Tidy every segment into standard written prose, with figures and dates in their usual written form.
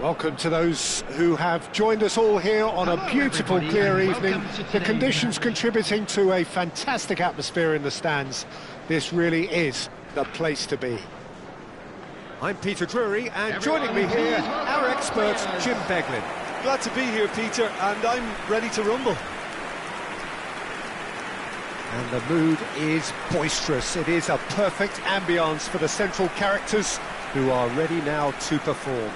Welcome to those who have joined us all here on a beautiful, clear evening. The conditions contributing to a fantastic atmosphere in the stands. This really is the place to be. I'm Peter Drury, and joining me here, our expert, Jim Beglin. Glad to be here, Peter, and I'm ready to rumble. And the mood is boisterous. It is a perfect ambience for the central characters who are ready now to perform.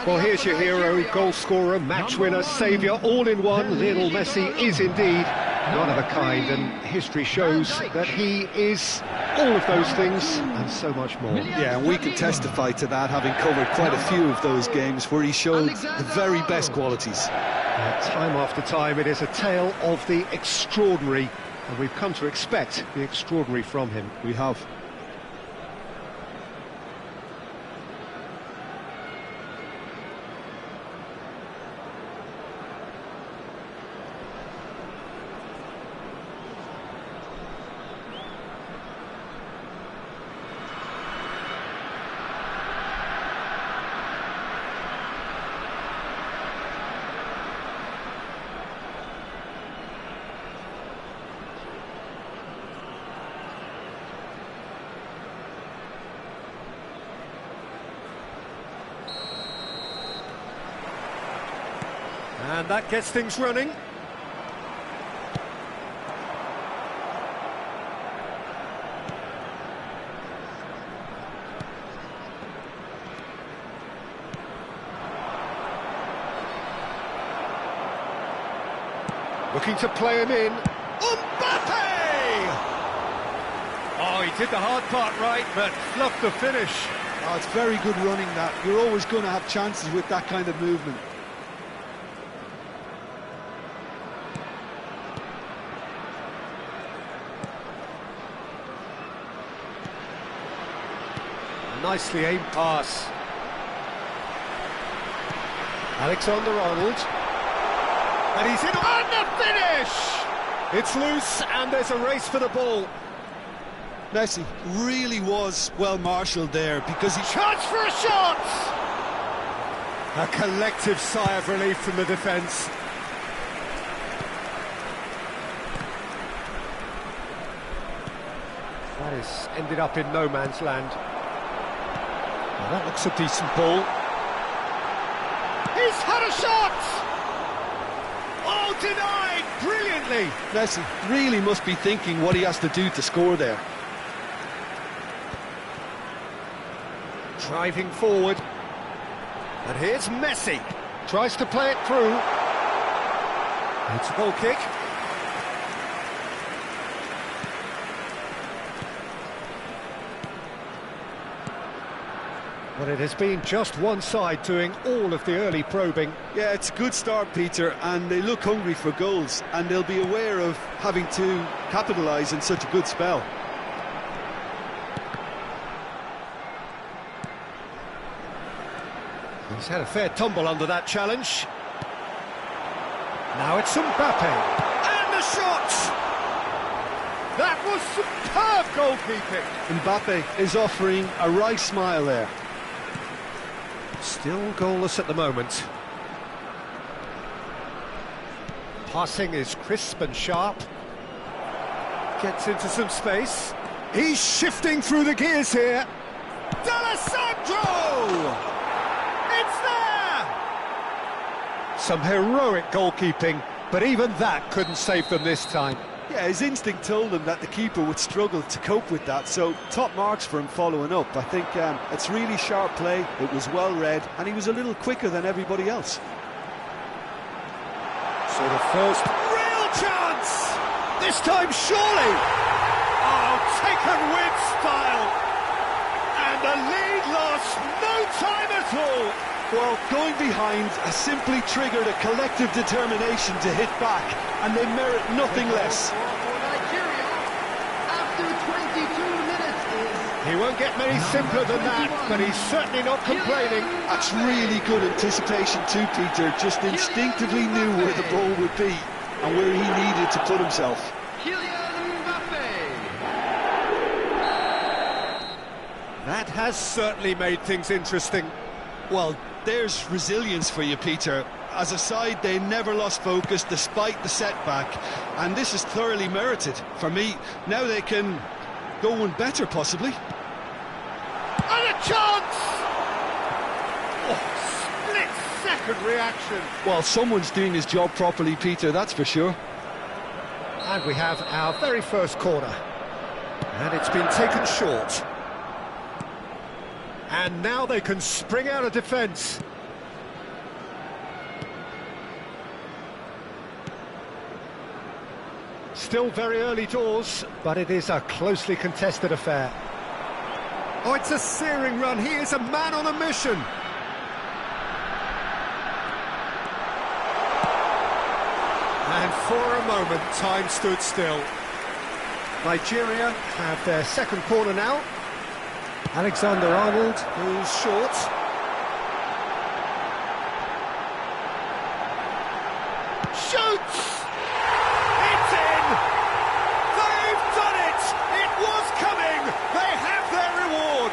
Well, here's your hero, goal scorer, match winner, saviour, all in one. Lionel Messi is indeed one of a kind, and history shows that he is all of those things and so much more. Yeah, and we can testify to that, having covered quite a few of those games where he showed the very best qualities. Time after time, it is a tale of the extraordinary, and we've come to expect the extraordinary from him. We have. And that gets things running. Looking to play him in. Mbappe! Oh, he did the hard part right, but fluffed the finish. Oh, it's very good running, that. You're always going to have chances with that kind of movement. Nicely aimed pass. Alexander-Arnold. And he's in on the finish! It's loose and there's a race for the ball. Messi really was well marshalled there because he... Chance for a shot! A collective sigh of relief from the defence. That has ended up in no man's land. Well, that looks a decent ball. He's had a shot! Oh, denied brilliantly! Messi really must be thinking what he has to do to score there. Driving forward. And here's Messi. Tries to play it through. It's a goal kick. But it has been just one side doing all of the early probing. Yeah, it's a good start, Peter, and they look hungry for goals, and they'll be aware of having to capitalise in such a good spell. He's had a fair tumble under that challenge. Now it's Mbappe. And the shot! That was superb goalkeeping. Mbappe is offering a right smile there. Still goalless at the moment. Passing is crisp and sharp. Gets into some space. He's shifting through the gears here. D'Alessandro! It's there! Some heroic goalkeeping, but even that couldn't save them this time. Yeah, his instinct told him that the keeper would struggle to cope with that, so top marks for him following up. I think it's really sharp play, it was well read, and he was a little quicker than everybody else. So the first real chance! This time surely! Oh, taken with style! And the lead lost no time at all! Well, going behind has simply triggered a collective determination to hit back, and they merit nothing less. He won't get many simpler than that, but he's certainly not complaining. That's really good anticipation too, Peter. Just instinctively knew where the ball would be and where he needed to put himself. That has certainly made things interesting. Well, there's resilience for you, Peter. As a side, they never lost focus despite the setback, and this is thoroughly merited. For me, now they can go one better, possibly. And a chance! Oh, split-second reaction. Well, someone's doing his job properly, Peter, that's for sure. And we have our very first corner. And it's been taken short. And now they can spring out of defence. Still very early doors, but it is a closely contested affair. Oh, it's a searing run. He is a man on a mission. And for a moment, time stood still. Nigeria have their second corner now. Alexander-Arnold, who's short. Shoots! It's in! They've done it! It was coming! They have their reward!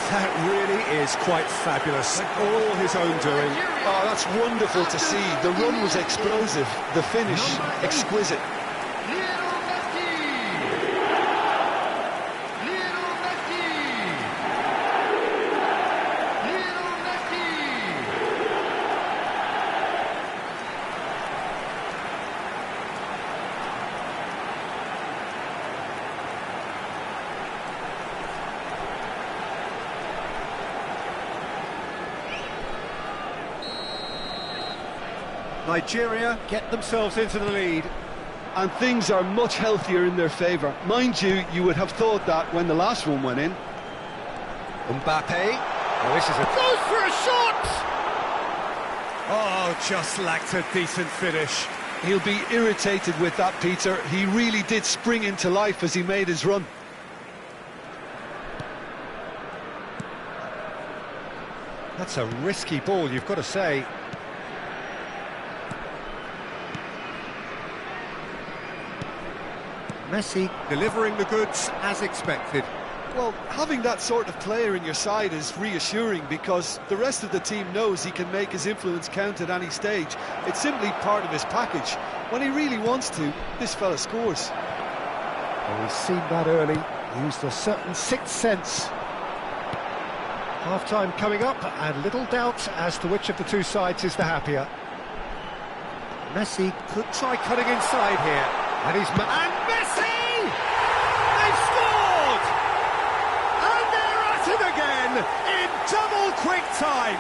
That really is quite fabulous. All his own doing. Oh, that's wonderful to see. The run was explosive, the finish exquisite. Nigeria get themselves into the lead. And things are much healthier in their favour. Mind you, you would have thought that when the last one went in. Mbappe. Oh, this is a... Goes for a shot! Oh, just lacked a decent finish. He'll be irritated with that, Peter. He really did spring into life as he made his run. That's a risky ball, you've got to say. Messi delivering the goods as expected. Well, having that sort of player in your side is reassuring because the rest of the team knows he can make his influence count at any stage. It's simply part of his package. When he really wants to, this fella scores. Well, we've seen that early. Used a certain sixth sense. Half-time coming up, and little doubt as to which of the two sides is the happier. Messi could try cutting inside here. And he's... And Messi! They've scored! And they're at it again in double quick time.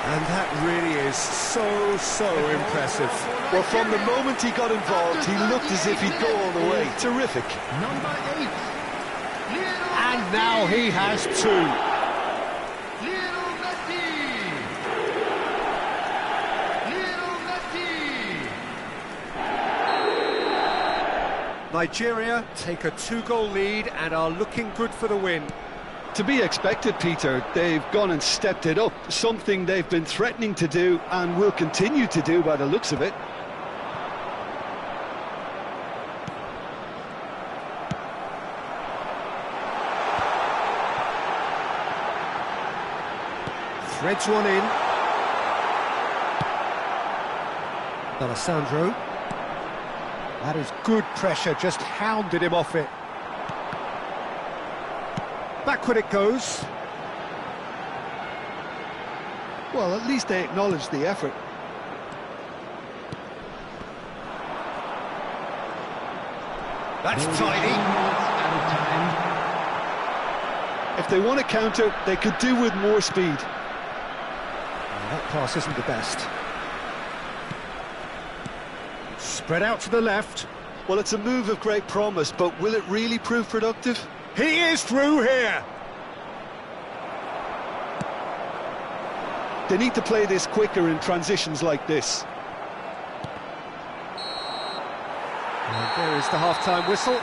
And that really is so impressive. Well, from the moment he got involved, he looked as if he'd go all the way. Terrific. Number 8. And now he has two. Nigeria take a 2-goal lead and are looking good for the win. To be expected, Peter. They've gone and stepped it up, something they've been threatening to do and will continue to do by the looks of it. Threads one in. Alessandro. That is good pressure, just hounded him off it. Backward it goes. Well, at least they acknowledge the effort. That's tidy. If they want to counter, they could do with more speed. That pass isn't the best. Spread out to the left. Well, it's a move of great promise, but will it really prove productive? He is through here. They need to play this quicker in transitions like this. And there is the half-time whistle.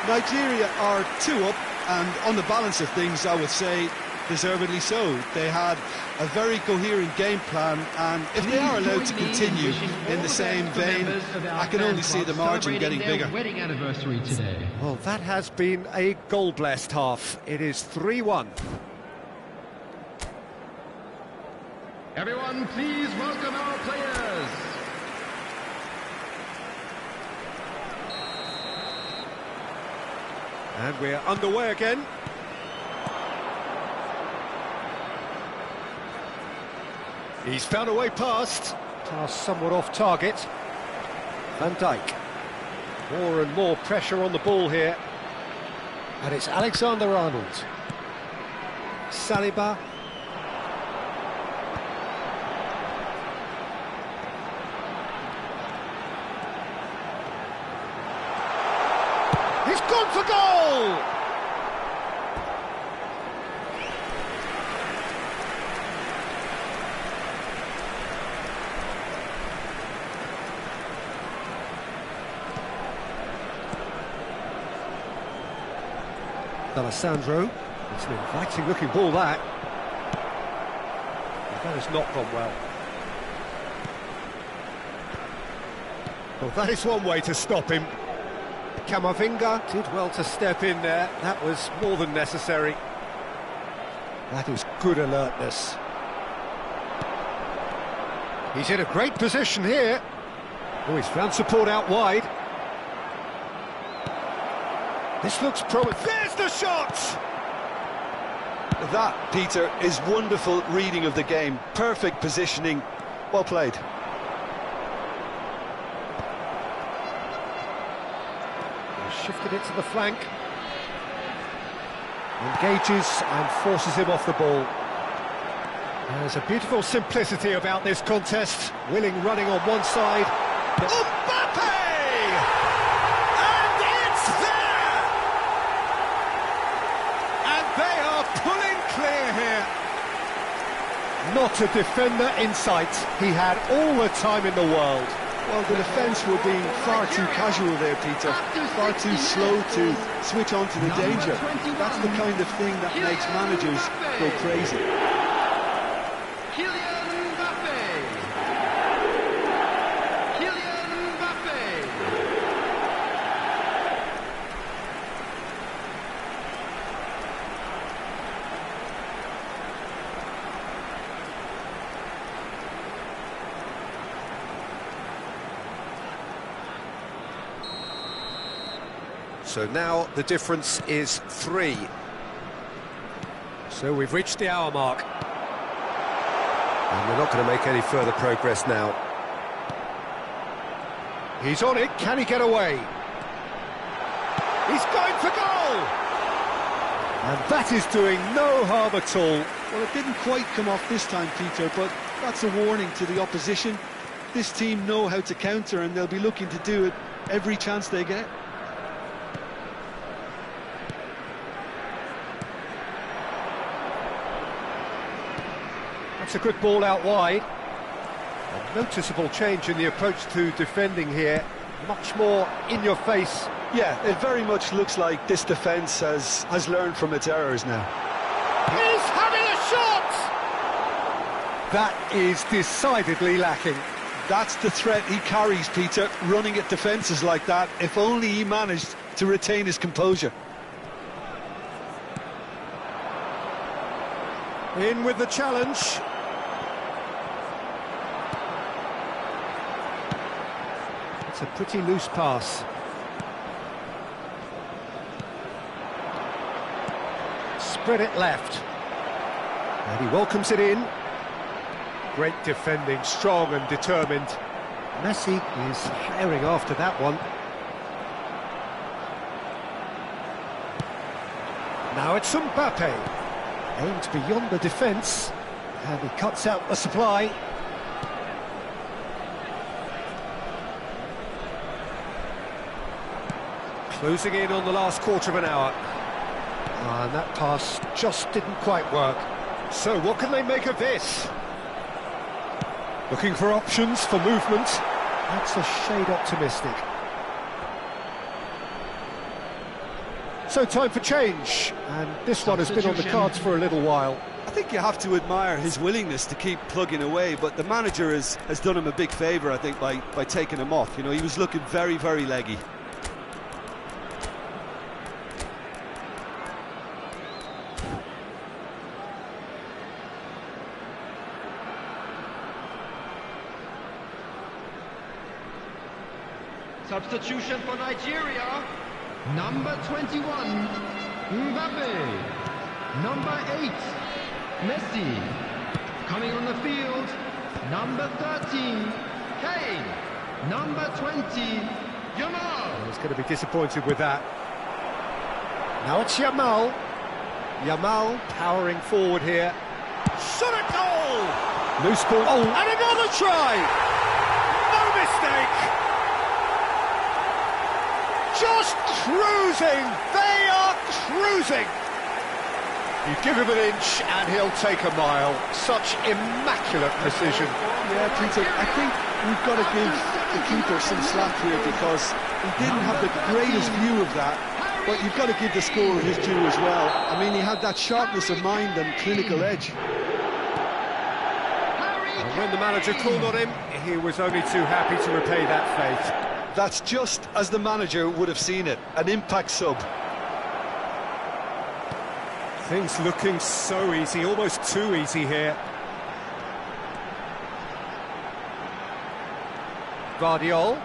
Nigeria are 2 up, and on the balance of things, I would say deservedly so. They had a very coherent game plan, and if they are allowed to continue in the same vein, I can only see the margin getting bigger. Wedding anniversary today. Well, that has been a goal-blessed half. It is 3-1. Everyone, please welcome our players. And we're underway again. He's found a way past. Pass somewhat off target. Van Dijk. More and more pressure on the ball here. And it's Alexander-Arnold. Saliba. He's gone for goal! Alessandro. It's an inviting looking ball, that. But that has not gone well. Well, that is one way to stop him. Camavinga did well to step in there. That was more than necessary. That is good alertness. He's in a great position here. Oh, he's found support out wide. This looks promising. There's the shot! That, Peter, is wonderful reading of the game. Perfect positioning. Well played. Shifted it to the flank. Engages and forces him off the ball. There's a beautiful simplicity about this contest. Willing running on one side. Mbappe! And it's there! And they are pulling clear here. Not a defender in sight. He had all the time in the world. Well, the defence were being far too casual there, Peter. Far too slow to switch on to the danger. That's the kind of thing that makes managers go crazy. Kylian Mbappe. Kylian Mbappe. So now the difference is 3. So we've reached the hour mark. And we're not going to make any further progress now. He's on it, can he get away? He's going for goal! And that is doing no harm at all. Well, it didn't quite come off this time, Peter, but that's a warning to the opposition. This team know how to counter, and they'll be looking to do it every chance they get. That's a good ball out wide. A noticeable change in the approach to defending here. Much more in your face. Yeah, it very much looks like this defence has learned from its errors now. He's having a shot! That is decidedly lacking. That's the threat he carries, Peter, running at defences like that. If only he managed to retain his composure. In with the challenge. It's a pretty loose pass. Spread it left. And he welcomes it in. Great defending, strong and determined. Messi is firing after that one. Now it's Mbappe. Aimed beyond the defence. And he cuts out the supply. Closing in on the last quarter of an hour. And that pass just didn't quite work. So what can they make of this? Looking for options for movement. That's a shade optimistic. So time for change, and this one has been on the cards for a little while. I think you have to admire his willingness to keep plugging away, but the manager has done him a big favour, I think, by taking him off. You know, he was looking very, very leggy. Substitution for Nigeria. Number 21, Mbappe. Number 8, Messi. Coming on the field, number 13, Kane. Number 20, Yamal. He's going to be disappointed with that. Now it's Yamal. Yamal powering forward here. Shot at goal! Loose ball. Oh, and another try! No mistake! Just cruising! They are cruising! You give him an inch and he'll take a mile. Such immaculate precision. Yeah, Peter, I think we've got to give the keeper some slack here because he didn't have the greatest view of that, but you've got to give the scorer his due as well. I mean, he had that sharpness of mind and clinical edge. And when the manager called on him, he was only too happy to repay that fate. That's just as the manager would have seen it, an impact sub. Things looking so easy, almost too easy here. Guardiola.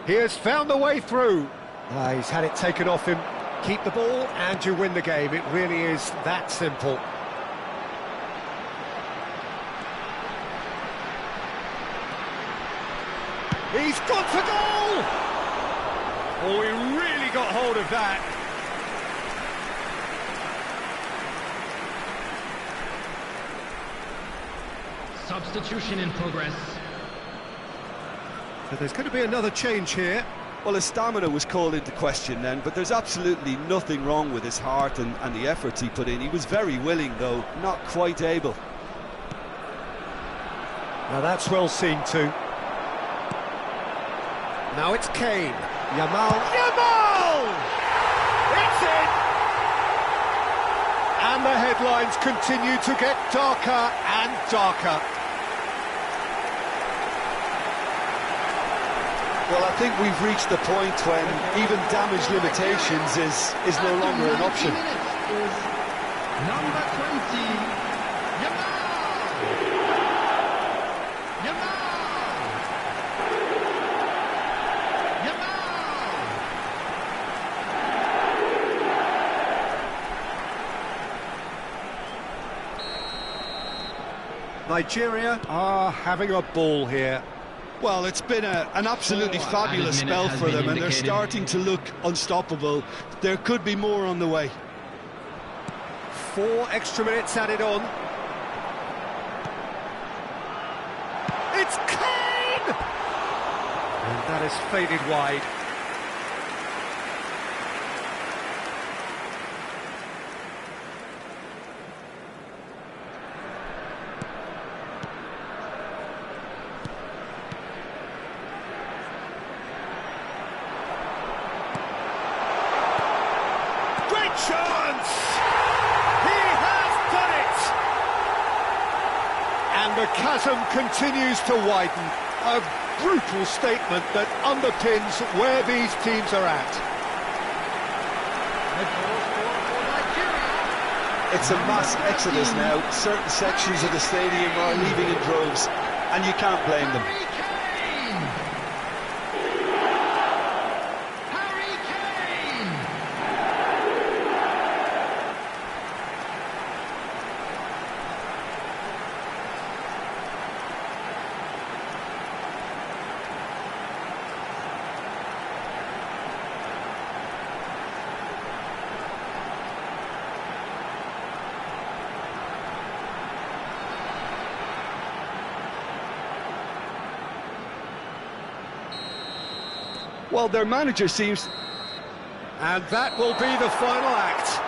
He has found the way through. He's had it taken off him. Keep the ball and you win the game. It really is that simple. He's gone for goal! Oh, he really got hold of that. Substitution in progress. So there's going to be another change here. Well, his stamina was called into question then, but there's absolutely nothing wrong with his heart and the efforts he put in. He was very willing, though, not quite able. Now that's well seen too. Now it's Kane. Yamal. Yamal! It's in! And the headlines continue to get darker and darker. Well, I think we've reached the point when even damage limitations is no longer an option. Number 20, Yamal! Yamal! Yamal! Nigeria are having a ball here. Well, it's been an absolutely fabulous spell for them, and they're starting to look unstoppable. There could be more on the way. 4 extra minutes added on. It's Kane! And that has faded wide. Chance! He has done it! And the chasm continues to widen. A brutal statement that underpins where these teams are at. It's a mass exodus now. Certain sections of the stadium are leaving in droves, and you can't blame them. Well, their manager seems... And that will be the final act.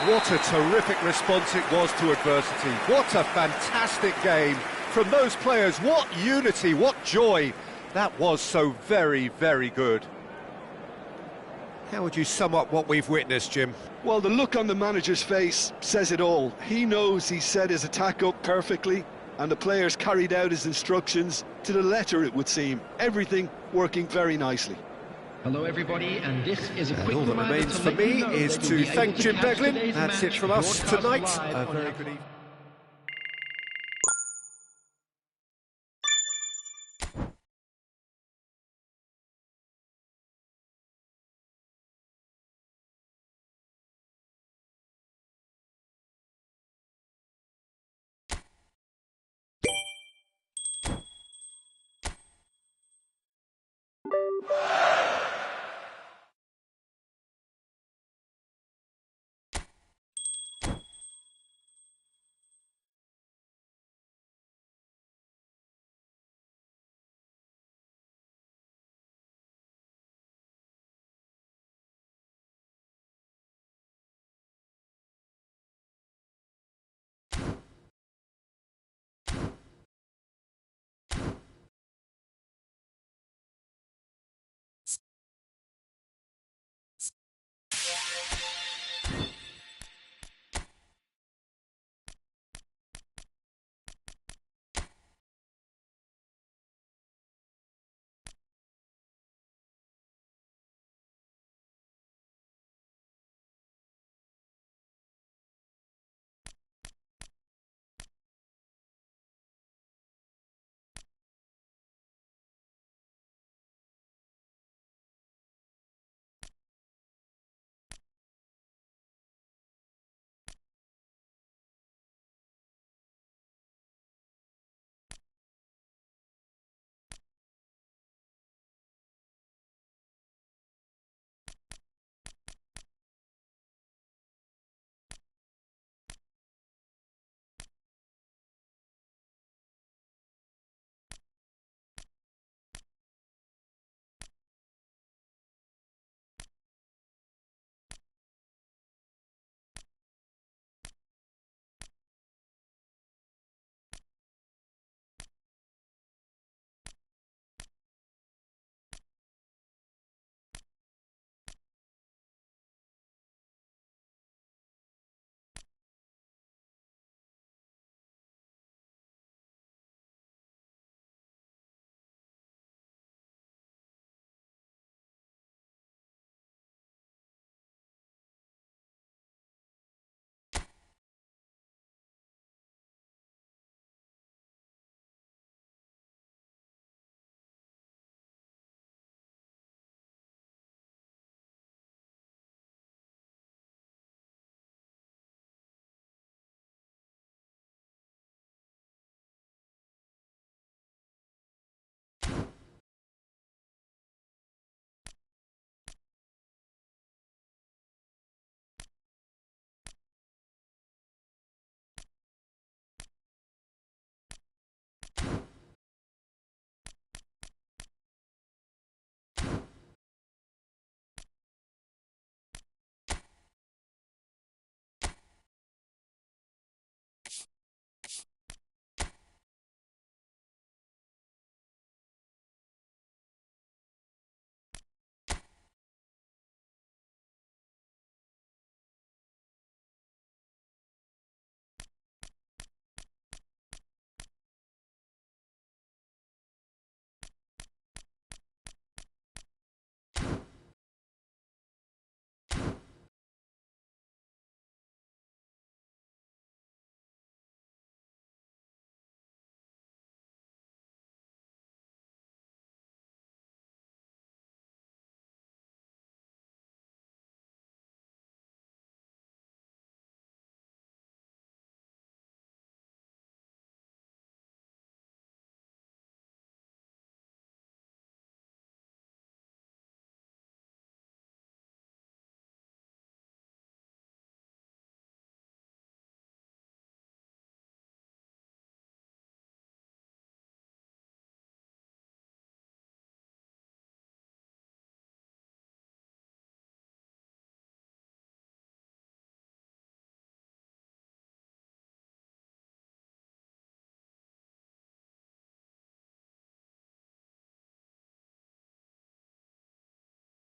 What a terrific response it was to adversity. What a fantastic game from those players. What unity, what joy. That was so very, very good. How would you sum up what we've witnessed, Jim? Well, the look on the manager's face says it all. He knows he set his attack up perfectly, and the players carried out his instructions to the letter, it would seem. Everything working very nicely. Hello everybody, and this is a quick All that reminder remains to for let you me know is that you'll to be thank able to Jim catch Beglin. today's That's it match from us broadcast tonight. live A on very our good evening.